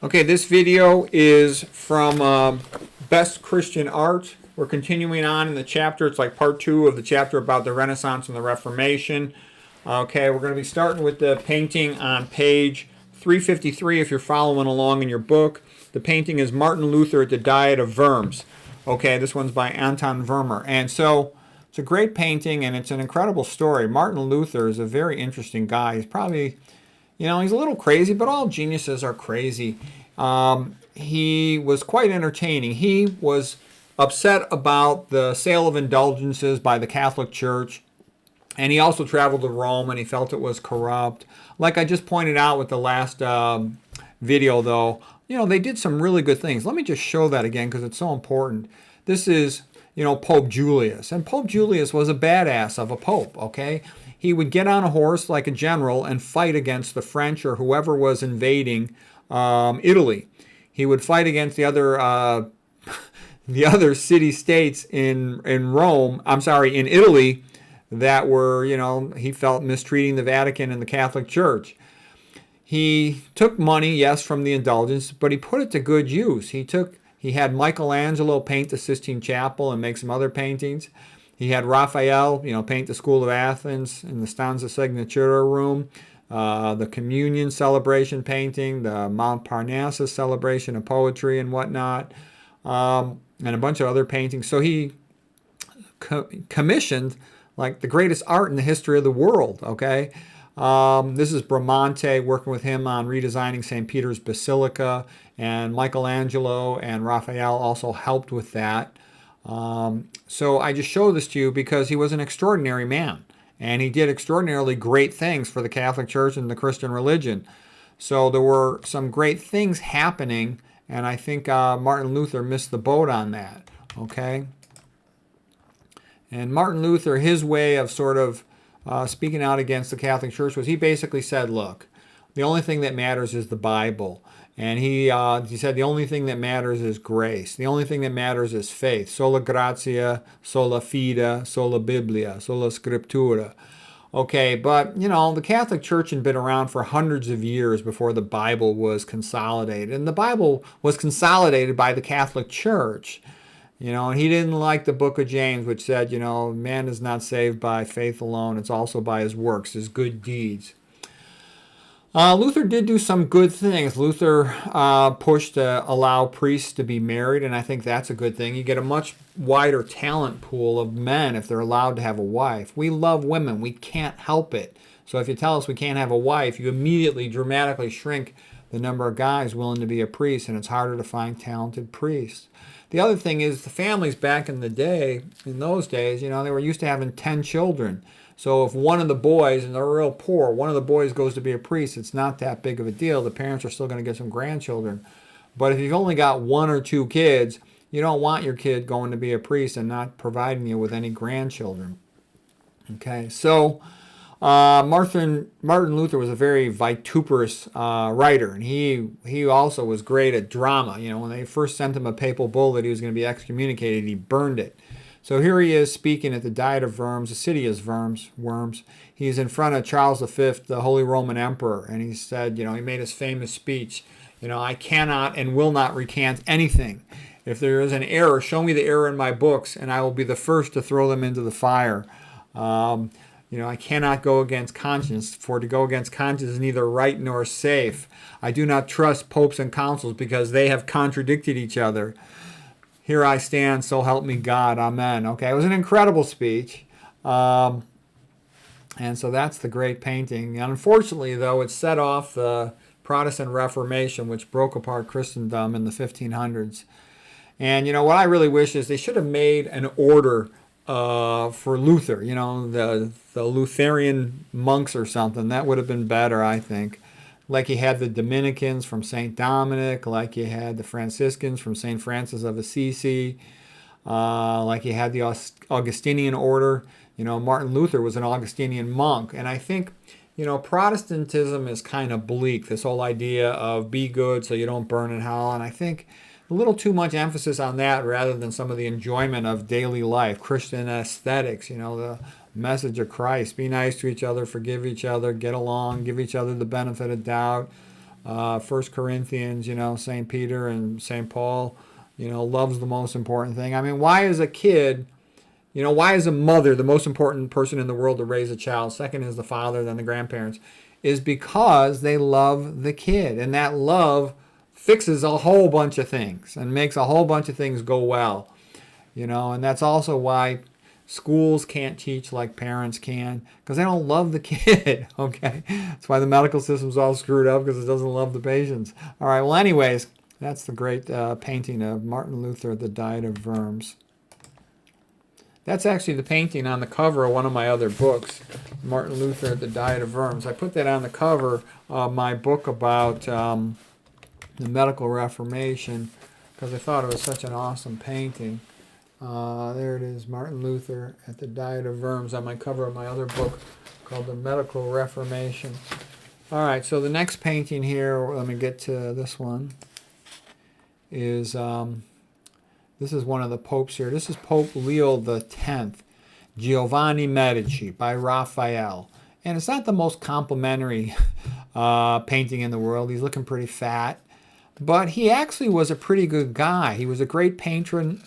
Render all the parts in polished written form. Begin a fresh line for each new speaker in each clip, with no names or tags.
Okay, this video is from Best Christian Art. We're continuing on in the chapter. It's like part 2 of the chapter about the Renaissance and the Reformation. Okay, we're going to be starting with the painting on page 353 if you're following along in your book. The painting is Martin Luther at the Diet of Worms. Okay, this one's by Anton Vermeer. And so it's a great painting and it's an incredible story. Martin Luther is a very interesting guy. He's probably, he's a little crazy, but all geniuses are crazy. He was quite entertaining. He was upset about the sale of indulgences by the Catholic Church. And he also traveled to Rome and he felt it was corrupt. Like I just pointed out with the last video, though, they did some really good things. Let me just show that again because it's so important. This is, Pope Julius. And Pope Julius was a badass of a pope, okay? He would get on a horse like a general and fight against the French or whoever was invading Italy. He would fight against the other city-states in Italy that were, he felt mistreating the Vatican and the Catholic Church. He took money, yes, from the indulgence, but he put it to good use. He had Michelangelo paint the Sistine Chapel and make some other paintings. He had Raphael, paint the School of Athens in the Stanza Signatura room, the Communion celebration painting, the Mount Parnassus celebration of poetry and whatnot, and a bunch of other paintings. So he commissioned like the greatest art in the history of the world, okay? This is Bramante working with him on redesigning St. Peter's Basilica, and Michelangelo and Raphael also helped with that. So I just show this to you because he was an extraordinary man, and he did extraordinarily great things for the Catholic Church and the Christian religion. So there were some great things happening, and I think Martin Luther missed the boat on that, okay? And Martin Luther, his way of sort of speaking out against the Catholic Church was he basically said, look, the only thing that matters is the Bible. And he said the only thing that matters is grace. The only thing that matters is faith. Sola gratia, sola fide, sola biblia, sola scriptura. Okay, but, the Catholic Church had been around for hundreds of years before the Bible was consolidated. And the Bible was consolidated by the Catholic Church. And he didn't like the book of James, which said, man is not saved by faith alone. It's also by his works, his good deeds. Luther did do some good things. Luther pushed to allow priests to be married, and I think that's a good thing. You get a much wider talent pool of men if they're allowed to have a wife. We love women. We can't help it. So if you tell us we can't have a wife, you immediately dramatically shrink the number of guys willing to be a priest, and it's harder to find talented priests. The other thing is the families back in those days, they were used to having 10 children. So if one of the boys, and they're real poor, one of the boys goes to be a priest, it's not that big of a deal. The parents are still going to get some grandchildren. But if you've only got 1 or 2 kids, you don't want your kid going to be a priest and not providing you with any grandchildren. Okay, so Martin Luther was a very vituperous writer, and he also was great at drama. When they first sent him a papal bull that he was going to be excommunicated, he burned it. So here he is speaking at the Diet of Worms. The city is Worms. He's in front of Charles V, the Holy Roman Emperor, and he said, he made his famous speech, I cannot and will not recant anything. If there is an error, show me the error in my books, and I will be the first to throw them into the fire. I cannot go against conscience, for to go against conscience is neither right nor safe. I do not trust popes and councils because they have contradicted each other. Here I stand, so help me God. Amen. Okay, it was an incredible speech. And so that's the great painting. And unfortunately, though, it set off the Protestant Reformation, which broke apart Christendom in the 1500s. And, what I really wish is they should have made an order for Luther, the Lutheran monks or something. That would have been better, I think. Like you had the Dominicans from St. Dominic, like you had the Franciscans from St. Francis of Assisi, like you had the Augustinian order. Martin Luther was an Augustinian monk. And I think, Protestantism is kind of bleak, this whole idea of be good so you don't burn in hell. And I think a little too much emphasis on that rather than some of the enjoyment of daily life, Christian aesthetics, the message of Christ. Be nice to each other, forgive each other, get along, give each other the benefit of doubt. First Corinthians, St. Peter and St. Paul, love's the most important thing. I mean, why is a kid, why is a mother the most important person in the world to raise a child? Second is the father, then the grandparents. Is because they love the kid. And that love fixes a whole bunch of things and makes a whole bunch of things go well. And that's also why schools can't teach like parents can, because they don't love the kid, okay? That's why the medical system's all screwed up, because it doesn't love the patients. All right, well, anyways, that's the great painting of Martin Luther, The Diet of Worms. That's actually the painting on the cover of one of my other books, Martin Luther, The Diet of Worms. I put that on the cover of my book about the Medical Reformation because I thought it was such an awesome painting. There it is, Martin Luther at the Diet of Worms on my cover of my other book called The Medical Reformation. All right, so the next painting here, let me get to this one, is... this is one of the popes here. This is Pope Leo X, Giovanni Medici by Raphael. And it's not the most complimentary painting in the world. He's looking pretty fat. But he actually was a pretty good guy. He was a great patron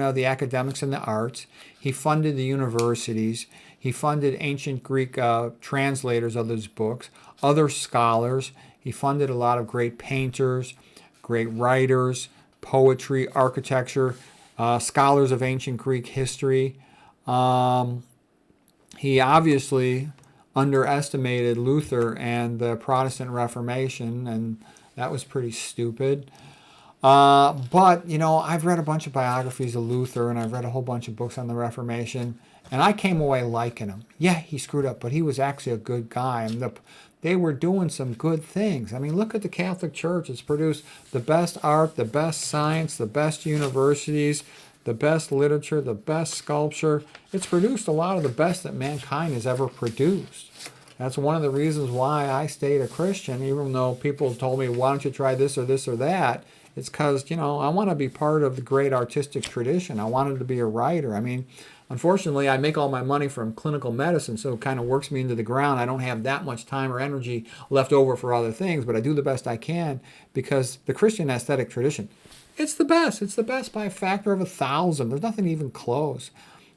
of the academics and the arts. He funded the universities. He funded ancient Greek translators of his books, other scholars. He funded a lot of great painters, great writers, poetry, architecture, scholars of ancient Greek history. He obviously underestimated Luther and the Protestant Reformation, and that was pretty stupid. But, I've read a bunch of biographies of Luther, and I've read a whole bunch of books on the Reformation, and I came away liking him. Yeah, he screwed up, but he was actually a good guy. And they were doing some good things. I mean, look at the Catholic Church. It's produced the best art, the best science, the best universities, the best literature, the best sculpture. It's produced a lot of the best that mankind has ever produced. That's one of the reasons why I stayed a Christian, even though people told me, why don't you try this or this or that? It's because, I want to be part of the great artistic tradition. I wanted to be a writer. I mean, unfortunately, I make all my money from clinical medicine, so it kind of works me into the ground. I don't have that much time or energy left over for other things, but I do the best I can because the Christian aesthetic tradition, it's the best. It's the best by a factor of 1,000. There's nothing even close.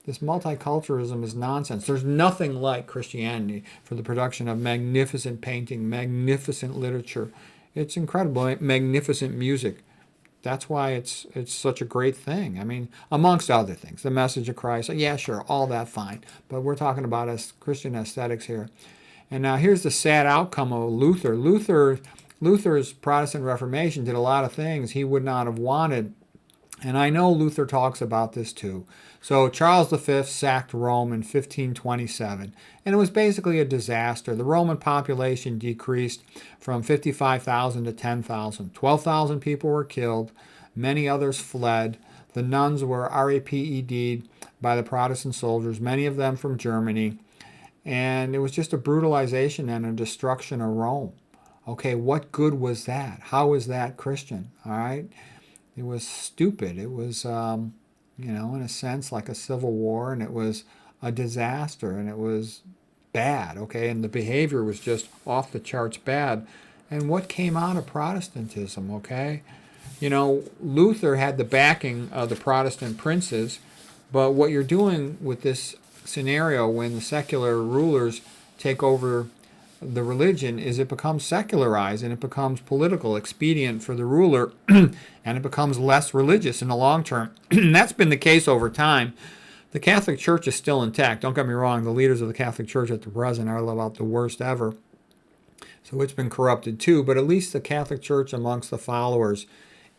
This multiculturalism is nonsense. There's nothing like Christianity for the production of magnificent painting, magnificent literature. It's incredible, magnificent music. That's why it's such a great thing. I mean, amongst other things, the message of Christ. Yeah, sure, all that fine. But we're talking about Christian aesthetics here. And now here's the sad outcome of Luther. Luther's Protestant Reformation did a lot of things he would not have wanted. And I know Luther talks about this too. So Charles V sacked Rome in 1527, and it was basically a disaster. The Roman population decreased from 55,000 to 10,000. 12,000 people were killed. Many others fled. The nuns were RAPED'd by the Protestant soldiers, many of them from Germany. And it was just a brutalization and a destruction of Rome. Okay, what good was that? How is that Christian? All right? It was stupid. It was, in a sense, like a civil war, and it was a disaster, and it was bad, okay? And the behavior was just off the charts bad. And what came out of Protestantism, okay? Luther had the backing of the Protestant princes, but what you're doing with this scenario when the secular rulers take over the religion is it becomes secularized and it becomes political, expedient for the ruler, and it becomes less religious in the long term. And that's been the case over time. The Catholic Church is still intact. Don't get me wrong, the leaders of the Catholic Church at the present are about the worst ever. So it's been corrupted too, but at least the Catholic Church amongst the followers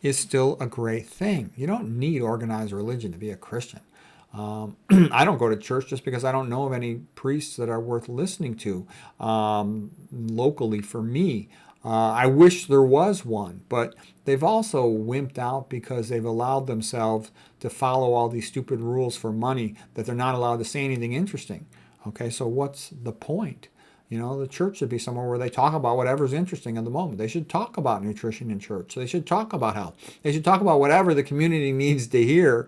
is still a great thing. You don't need organized religion to be a Christian. I don't go to church just because I don't know of any priests that are worth listening to locally for me. I wish there was one, but they've also wimped out because they've allowed themselves to follow all these stupid rules for money that they're not allowed to say anything interesting. Okay, so what's the point? The church should be somewhere where they talk about whatever's interesting at the moment. They should talk about nutrition in church. They should talk about health. They should talk about whatever the community needs to hear.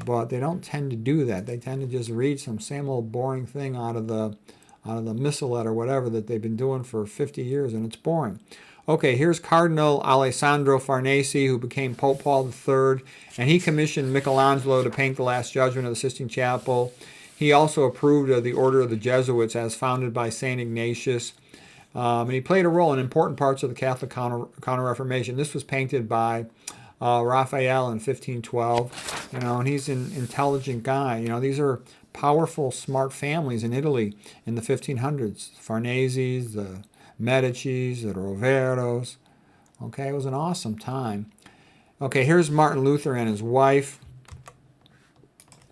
But they don't tend to do that. They tend to just read some same old boring thing out of the missalette or whatever that they've been doing for 50 years, and it's boring. Okay, here's Cardinal Alessandro Farnese, who became Pope Paul III, and he commissioned Michelangelo to paint the Last Judgment of the Sistine Chapel. He also approved of the Order of the Jesuits as founded by St. Ignatius. And he played a role in important parts of the Catholic Counter-Reformation. This was painted by Raphael in 1512, and he's an intelligent guy. These are powerful, smart families in Italy in the 1500s. Farneses, the Medicis, the Roveros. Okay, it was an awesome time. Okay, here's Martin Luther and his wife.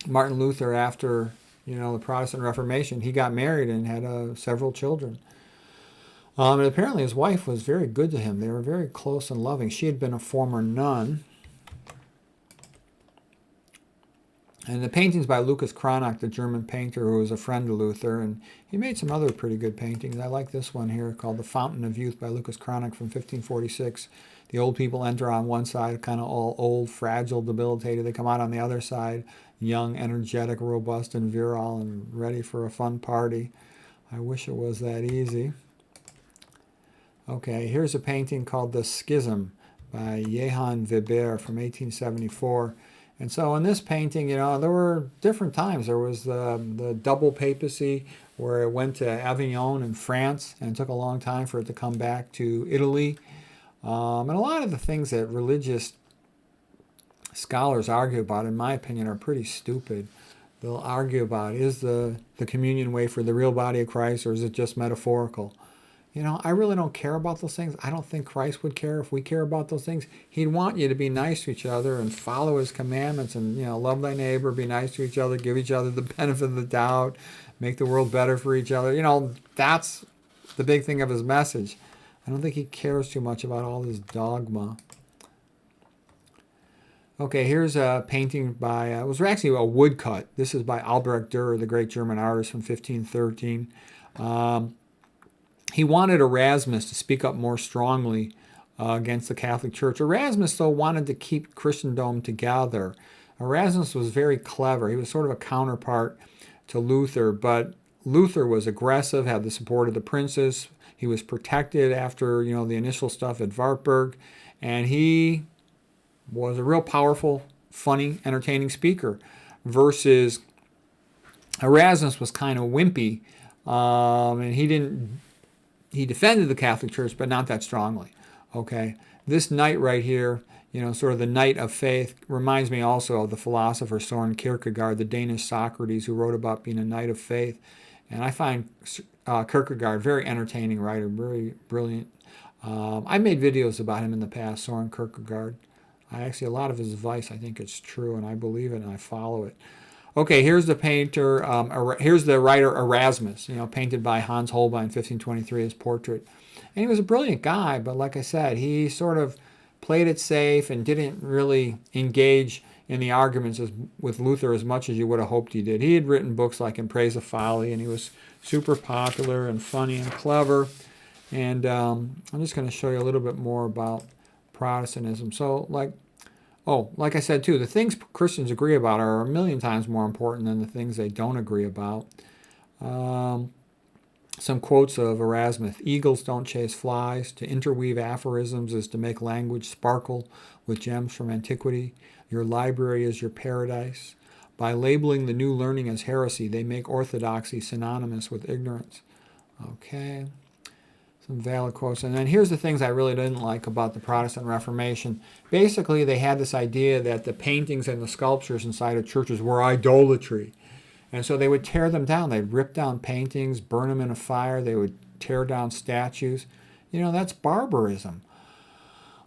Martin Luther, after the Protestant Reformation, he got married and had several children. And apparently his wife was very good to him. They were very close and loving. She had been a former nun. And the paintings by Lucas Cranach, the German painter who was a friend of Luther, and he made some other pretty good paintings. I like this one here called The Fountain of Youth by Lucas Cranach from 1546. The old people enter on one side, kind of all old, fragile, debilitated. They come out on the other side, young, energetic, robust, and virile, and ready for a fun party. I wish it was that easy. Okay, here's a painting called The Schism by Johann Weber from 1874. And so in this painting, there were different times. There was the double papacy where it went to Avignon in France, and it took a long time for it to come back to Italy. And a lot of the things that religious scholars argue about, in my opinion, are pretty stupid. They'll argue about, is the communion wafer the real body of Christ, or is it just metaphorical? I really don't care about those things. I don't think Christ would care if we care about those things. He'd want you to be nice to each other and follow his commandments and, love thy neighbor, be nice to each other, give each other the benefit of the doubt, make the world better for each other. That's the big thing of his message. I don't think he cares too much about all this dogma. Okay, here's a painting by, it was actually a woodcut. This is by Albrecht Dürer, the great German artist from 1513. He wanted Erasmus to speak up more strongly against the Catholic Church. Erasmus, though, wanted to keep Christendom together. Erasmus was very clever. He was sort of a counterpart to Luther, but Luther was aggressive, had the support of the princes. He was protected after, the initial stuff at Wartburg, and he was a real powerful, funny, entertaining speaker, versus Erasmus was kind of wimpy, and he defended the Catholic Church, but not that strongly. Okay, this knight right here, sort of the knight of faith, reminds me also of the philosopher Søren Kierkegaard, the Danish Socrates, who wrote about being a knight of faith. And I find Kierkegaard very entertaining writer, very brilliant. I made videos about him in the past, Søren Kierkegaard. A lot of his advice, I think it's true, and I believe it, and I follow it. Okay, here's the painter, here's the writer Erasmus, painted by Hans Holbein, 1523, his portrait. And he was a brilliant guy, but like I said, he sort of played it safe and didn't really engage in the arguments with Luther as much as you would have hoped he did. He had written books like In Praise of Folly, and he was super popular and funny and clever. And I'm just going to show you a little bit more about Protestantism. So, like I said, too, the things Christians agree about are a million times more important than the things they don't agree about. Some quotes of Erasmus. Eagles don't chase flies. To interweave aphorisms is to make language sparkle with gems from antiquity. Your library is your paradise. By labeling the new learning as heresy, they make orthodoxy synonymous with ignorance. Okay. Some valid quotes. And then here's the things I really didn't like about the Protestant Reformation. Basically, they had this idea that the paintings and the sculptures inside of churches were idolatry. And so they would tear them down. They'd rip down paintings, burn them in a fire. They would tear down statues. That's barbarism.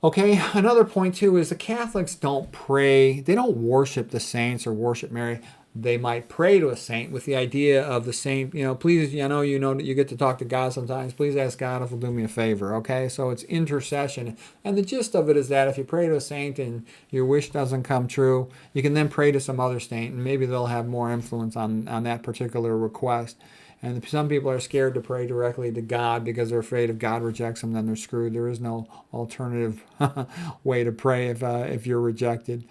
Okay, another point, too, is the Catholics don't pray. They don't worship the saints or worship Mary. They might pray to a saint with the idea of the saint, please, that you get to talk to God sometimes. Please ask God if he'll do me a favor, okay? So it's intercession. And the gist of it is that if you pray to a saint and your wish doesn't come true, you can then pray to some other saint, and maybe they'll have more influence on that particular request. And some people are scared to pray directly to God because they're afraid if God rejects them, then they're screwed. There is no alternative way to pray if you're rejected.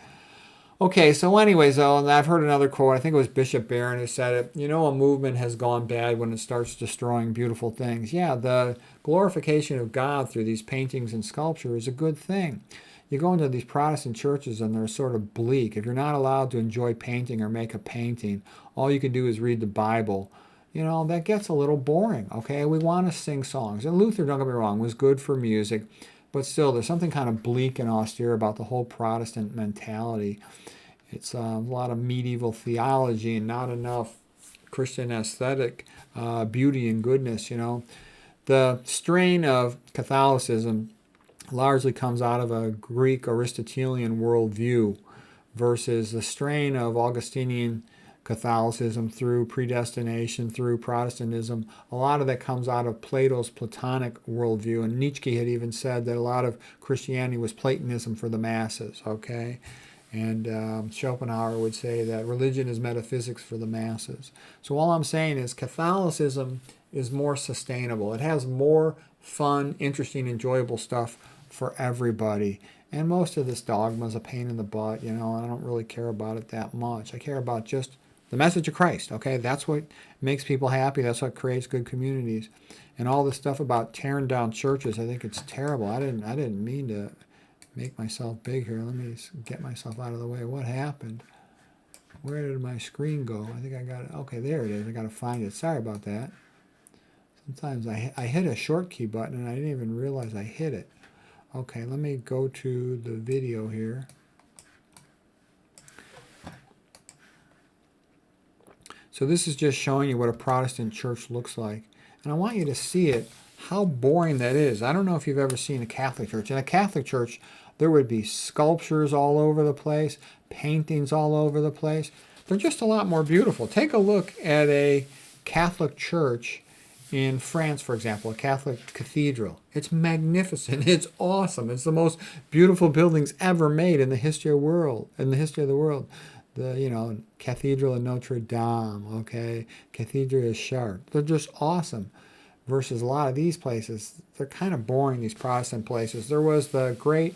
Okay, so anyways, though, and I've heard another quote. I think it was Bishop Barron who said it. You know, a movement has gone bad when it starts destroying beautiful things. Yeah, the glorification of God through these paintings and sculpture is a good thing. You go into these Protestant churches and they're sort of bleak. If you're not allowed to enjoy painting or make a painting, all you can do is read the Bible. You know, that gets a little boring, okay? We want to sing songs. And Luther, don't get me wrong, was good for music, but still, there's something kind of bleak and austere about the whole Protestant mentality. It's a lot of medieval theology and not enough Christian aesthetic beauty and goodness, you know. The strain of Catholicism largely comes out of a Greek Aristotelian worldview versus the strain of Augustinian Catholicism through predestination, through Protestantism. A lot of that comes out of Plato's Platonic worldview. And Nietzsche had even said that a lot of Christianity was Platonism for the masses, okay? And Schopenhauer would say that religion is metaphysics for the masses. So all I'm saying is Catholicism is more sustainable. It has more fun, interesting, enjoyable stuff for everybody. And most of this dogma is a pain in the butt, you know, and I don't really care about it that much. I care about just the message of Christ, okay? That's what makes people happy. That's what creates good communities. And all this stuff about tearing down churches, I think it's terrible. I didn't mean to make myself big here. Let me get myself out of the way. What happened? Where did my screen go? I think I got it. Okay, there it is. I got to find it. Sorry about that. Sometimes I hit a short key button and I didn't even realize I hit it. Okay, let me go to the video here. So this is just showing you what a Protestant church looks like. And I want you to see it, how boring that is. I don't know if you've ever seen a Catholic church. In a Catholic church, there would be sculptures all over the place, paintings all over the place. They're just a lot more beautiful. Take a look at a Catholic church in France, for example, a Catholic cathedral. It's magnificent. It's awesome. It's the most beautiful buildings ever made in the history of the world. The Cathedral of Notre Dame, okay, Cathedral of Chartres. They're just awesome. Versus a lot of these places, they're kind of boring, these Protestant places. There was the great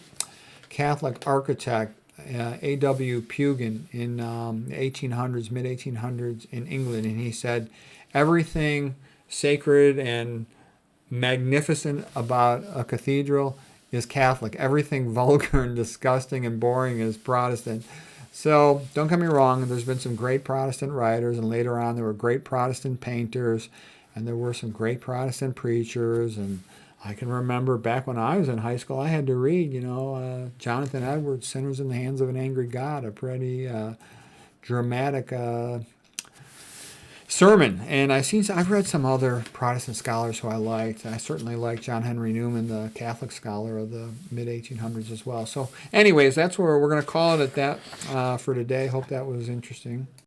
Catholic architect, A.W. Pugin, in 1800s, mid-1800s in England, and he said, everything sacred and magnificent about a cathedral is Catholic. Everything vulgar and disgusting and boring is Protestant. So don't get me wrong, there's been some great Protestant writers, and later on there were great Protestant painters, and there were some great Protestant preachers. And I can remember back when I was in high school, I had to read, Jonathan Edwards' Sinners in the Hands of an Angry God, a pretty dramatic sermon. And I've read some other Protestant scholars who I liked. I certainly liked John Henry Newman, the Catholic scholar of the mid-1800s as well. So anyways, that's where we're going to call it at that for today. Hope that was interesting.